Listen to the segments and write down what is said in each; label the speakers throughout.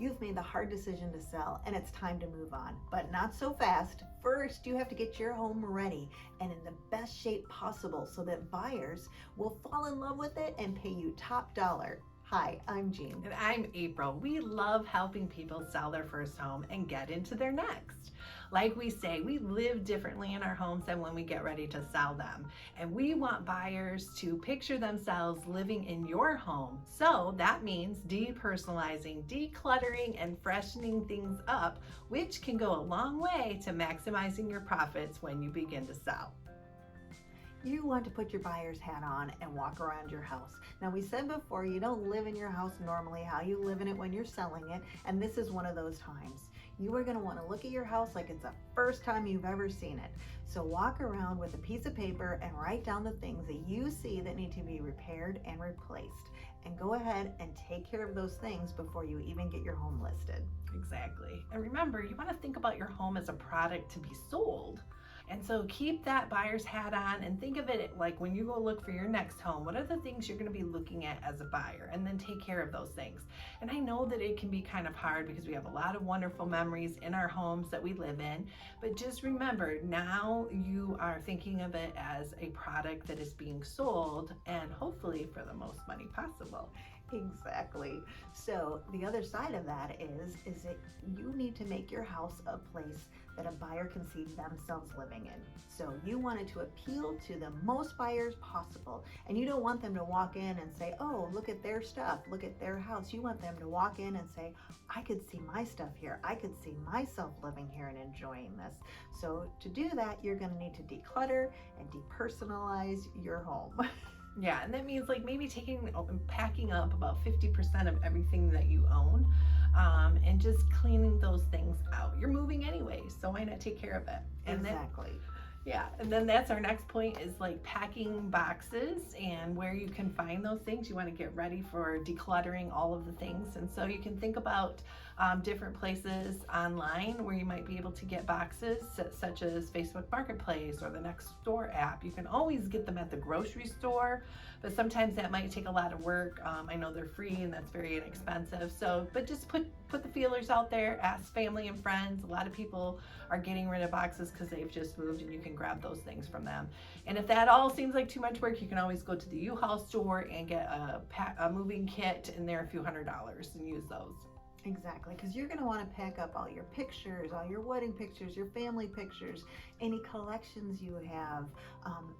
Speaker 1: You've made the hard decision to sell and it's time to move on, but not so fast. First, you have to get your home ready and in the best shape possible so that buyers will fall in love with it and pay you top dollar. Hi, I'm Jean.
Speaker 2: And I'm April. We love helping people sell their first home and get into their next. Like we say, we live differently in our homes than when we get ready to sell them. And we want buyers to picture themselves living in your home. So that means depersonalizing, decluttering, and freshening things up, which can go a long way to maximizing your profits when you begin to sell.
Speaker 1: You want to put your buyer's hat on and walk around your house. Now, we said before, you don't live in your house normally, how you live in it when you're selling it, and this is one of those times. You are going to want to look at your house like it's the first time you've ever seen it. So walk around with a piece of paper and write down the things that you see that need to be repaired and replaced. And go ahead and take care of those things before you even get your home listed.
Speaker 2: Exactly. And remember, you want to think about your home as a product to be sold. And so keep that buyer's hat on and think of it like when you go look for your next home, what are the things you're going to be looking at as a buyer, and then take care of those things. And I know that it can be kind of hard because we have a lot of wonderful memories in our homes that we live in, but just remember, now you are thinking of it as a product that is being sold, and hopefully for the most money possible.
Speaker 1: Exactly. So the other side of that is that you need to make your house a place that a buyer can see themselves living in. So you want it to appeal to the most buyers possible. And you don't want them to walk in and say, oh, look at their stuff, look at their house. You want them to walk in and say, I could see my stuff here. I could see myself living here and enjoying this. So to do that, you're going to need to declutter and depersonalize your home.
Speaker 2: Yeah, and that means like maybe packing up about 50% of everything that you own, and just cleaning those things out. You're moving anyway, so why not take care of it? And
Speaker 1: exactly.
Speaker 2: Yeah, and then that's our next point, is like packing boxes and where you can find those things. You want to get ready for decluttering all of the things. And so you can think about different places online where you might be able to get boxes, such as Facebook Marketplace or the Nextdoor app. You can always get them at the grocery store, but sometimes that might take a lot of work. I know they're free and that's very inexpensive. So, but just put the feelers out there, ask family and friends. A lot of people are getting rid of boxes because they've just moved, and you can grab those things from them. And if that all seems like too much work, you can always go to the U-Haul store and get a moving kit, and they're a few $100s, and use those.
Speaker 1: Exactly, because you're going to want to pack up all your pictures, all your wedding pictures, your family pictures, any collections you have,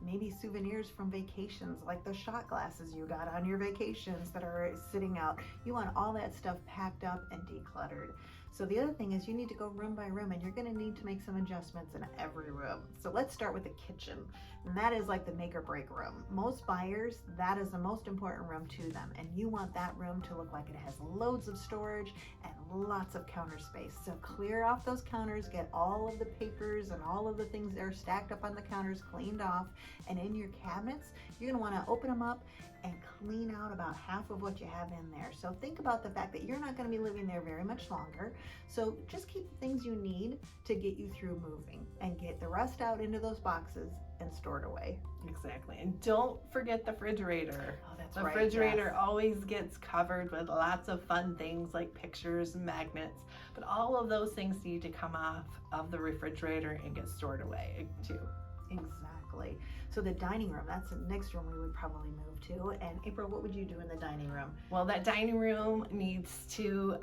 Speaker 1: maybe souvenirs from vacations, like the shot glasses you got on your vacations that are sitting out. You want all that stuff packed up and decluttered. So the other thing is you need to go room by room, and you're going to need to make some adjustments in every room. So let's start with the kitchen, and that is like the make or break room. Most buyers, that is the most important room to them, and you want that room to look like it has loads of storage and lots of counter space. So clear off those counters, get all of the papers and all of the things that are stacked up on the counters cleaned off, and in your cabinets, you're going to want to open them up and clean out about half of what you have in there. So think about the fact that you're not going to be living there very much longer. So just keep the things you need to get you through moving, and get the rest out into those boxes and stored away.
Speaker 2: Exactly. And don't forget the refrigerator.
Speaker 1: Oh, that's
Speaker 2: the
Speaker 1: right.
Speaker 2: refrigerator
Speaker 1: Yes.
Speaker 2: always gets covered with lots of fun things like pictures and magnets, but all of those things need to come off of the refrigerator and get stored away too.
Speaker 1: Exactly. So the dining room, that's the next room we would probably move to. And April, what would you do in the dining room?
Speaker 2: Well, that dining room needs to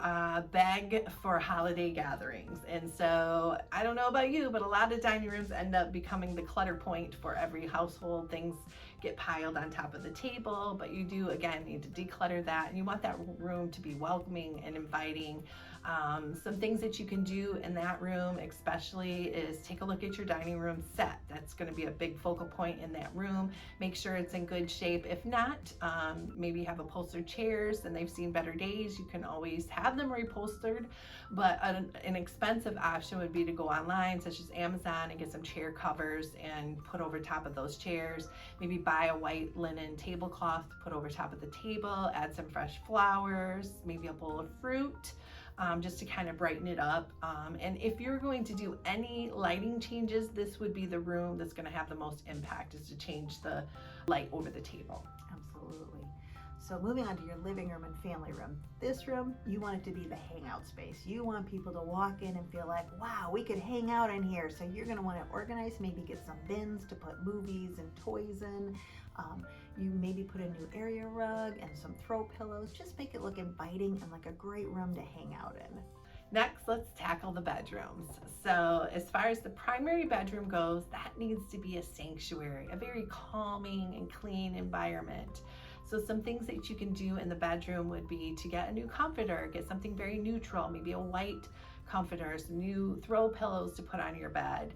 Speaker 2: beg for holiday gatherings. And so I don't know about you, but a lot of dining rooms end up becoming the clutter point for every household. Things get piled on top of the table, but you do, again, need to declutter that. And you want that room to be welcoming and inviting. Some things that you can do in that room especially is take a look at your dining room set. That's going to be a big focal point in that room. Make sure it's in good shape. If not, maybe you have upholstered chairs and they've seen better days. You can always have them reupholstered, but an expensive option would be to go online, such as Amazon, and get some chair covers and put over top of those chairs. Maybe buy a white linen tablecloth to put over top of the table, add some fresh flowers, maybe a bowl of fruit. Just to kind of brighten it up. And if you're going to do any lighting changes, this would be the room that's going to have the most impact, is to change the light over the table.
Speaker 1: Absolutely. So moving on to your living room and family room. This room, you want it to be the hangout space. You want people to walk in and feel like, wow, we could hang out in here. So you're gonna wanna organize, maybe get some bins to put movies and toys in. You maybe put a new area rug and some throw pillows. Just make it look inviting and like a great room to hang out in.
Speaker 2: Next, let's tackle the bedrooms. So as far as the primary bedroom goes, that needs to be a sanctuary, a very calming and clean environment. So some things that you can do in the bedroom would be to get a new comforter, get something very neutral, maybe a white comforter, some new throw pillows to put on your bed,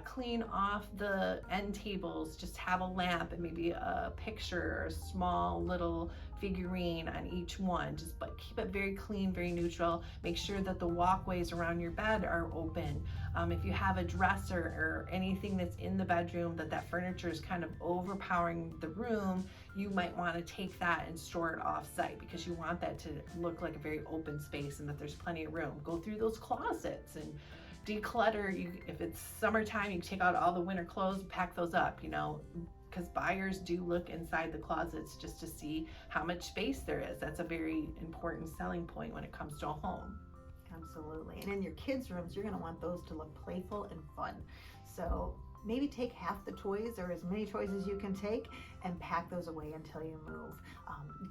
Speaker 2: clean off the end tables, just have a lamp and maybe a picture or a small little figurine on each one, but keep it very clean, very neutral. Make sure that the walkways around your bed are open. If you have a dresser or anything that's in the bedroom that furniture is kind of overpowering the room, you might want to take that and store it off site because you want that to look like a very open space and that there's plenty of room. Go through those closets and declutter. If it's summertime, you take out all the winter clothes, pack those up, because buyers do look inside the closets just to see how much space there is. That's a very important selling point when it comes to a home.
Speaker 1: Absolutely. And in your kids' rooms, you're going to want those to look playful and fun. So maybe take half the toys or as many toys as you can take and pack those away until you move.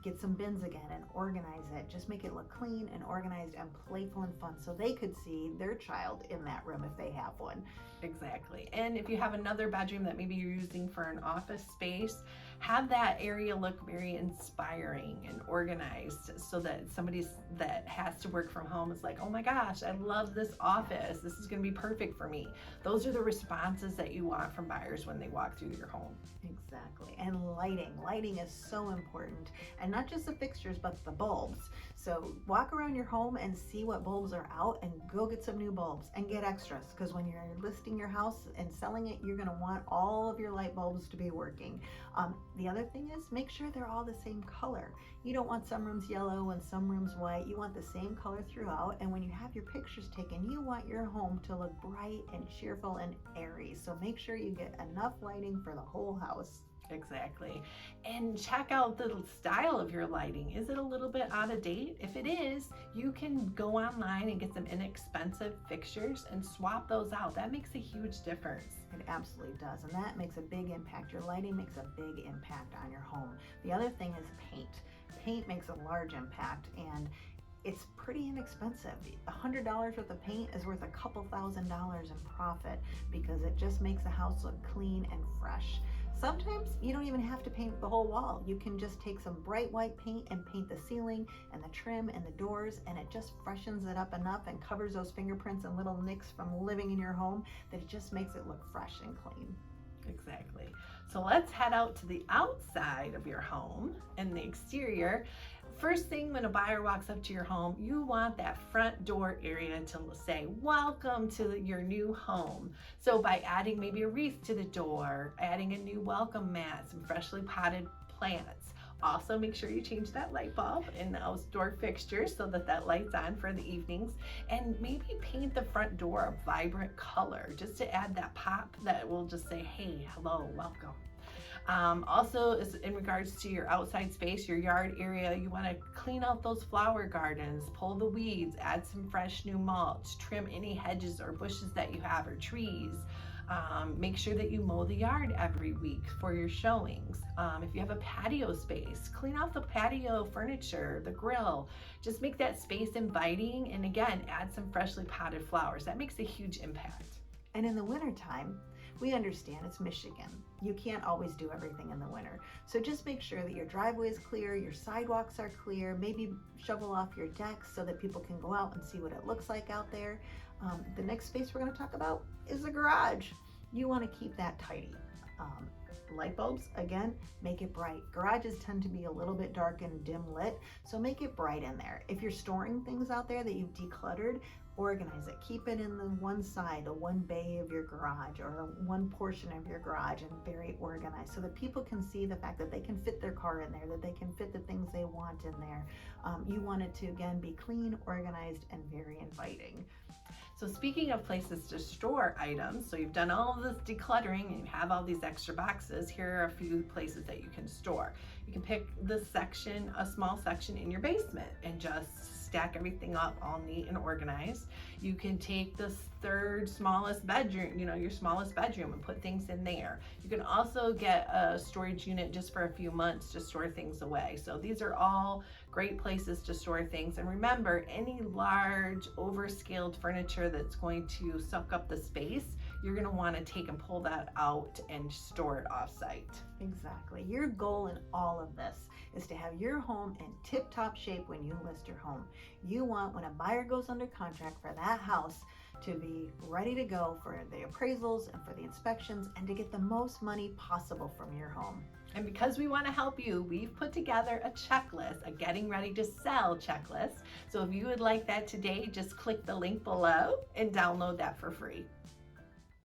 Speaker 1: Get some bins again and organize it. Just make it look clean and organized and playful and fun so they could see their child in that room if they have one.
Speaker 2: Exactly. And if you have another bedroom that maybe you're using for an office space, have that area look very inspiring and organized so that somebody that has to work from home is like, oh my gosh, I love this office. This is going to be perfect for me. Those are the responses that you want from buyers when they walk through your home.
Speaker 1: Exactly. And lighting. Lighting is so important. And not just the fixtures, but the bulbs. So walk around your home and see what bulbs are out and go get some new bulbs and get extras. Because when you're listing your house and selling it, you're going to want all of your light bulbs to be working. The other thing is make sure they're all the same color. You don't want some rooms yellow and some rooms white. You want the same color throughout. And when you have your pictures taken, you want your home to look bright and cheerful and airy. So make sure you get enough lighting for the whole house.
Speaker 2: Exactly. And check out the style of your lighting. Is it a little bit out of date? If it is, you can go online and get some inexpensive fixtures and swap those out. That makes a huge difference.
Speaker 1: It absolutely does. And that makes a big impact. Your lighting makes a big impact on your home. The other thing is paint. Paint makes a large impact, and it's pretty inexpensive. $100 worth of paint is worth a couple $1,000s in profit because it just makes the house look clean and fresh. Sometimes you don't even have to paint the whole wall. You can just take some bright white paint and paint the ceiling and the trim and the doors, and it just freshens it up enough and covers those fingerprints and little nicks from living in your home that it just makes it look fresh and clean.
Speaker 2: Exactly. So let's head out to the outside of your home and the exterior. First thing, when a buyer walks up to your home, you want that front door area to say, welcome to your new home. So by adding maybe a wreath to the door, adding a new welcome mat, some freshly potted plants. Also, make sure you change that light bulb in the outdoor fixtures so that light's on for the evenings. And maybe paint the front door a vibrant color just to add that pop that will just say, hey, hello, welcome. Also, in regards to your outside space, your yard area, you want to clean out those flower gardens, pull the weeds, add some fresh new mulch, trim any hedges or bushes that you have or trees. Make sure that you mow the yard every week for your showings. If you have a patio space, clean off the patio furniture, the grill. Just make that space inviting, and again, add some freshly potted flowers. That makes a huge impact.
Speaker 1: And in the wintertime, we understand it's Michigan. You can't always do everything in the winter. So just make sure that your driveway is clear, your sidewalks are clear, maybe shovel off your decks so that people can go out and see what it looks like out there. The next space we're going to talk about is the garage. You want to keep that tidy. Light bulbs, again, make it bright. Garages tend to be a little bit dark and dim lit, so make it bright in there. If you're storing things out there that you've decluttered, organize it. Keep it in the one side, the one bay of your garage or the one portion of your garage, and very organized so that people can see the fact that they can fit their car in there, that they can fit the things they want in there. You want it to, again, be clean, organized, and very inviting.
Speaker 2: So speaking of places to store items, so you've done all of this decluttering and you have all these extra boxes, here are a few places that you can store. You can pick this section, a small section in your basement, and just stack everything up all neat and organized. You can take this third smallest bedroom, your smallest bedroom, and put things in there. You can also get a storage unit just for a few months to store things away. So these are all great places to store things. And remember, any large overscaled furniture that's going to suck up the space, you're going to want to take and pull that out and store it off-site.
Speaker 1: Exactly. Your goal in all of this is to have your home in tip-top shape when you list your home. You want, when a buyer goes under contract for that house, to be ready to go for the appraisals and for the inspections and to get the most money possible from your home.
Speaker 2: And because we want to help you, we've put together a checklist, a getting ready to sell checklist. So if you would like that today, just click the link below and download that for free.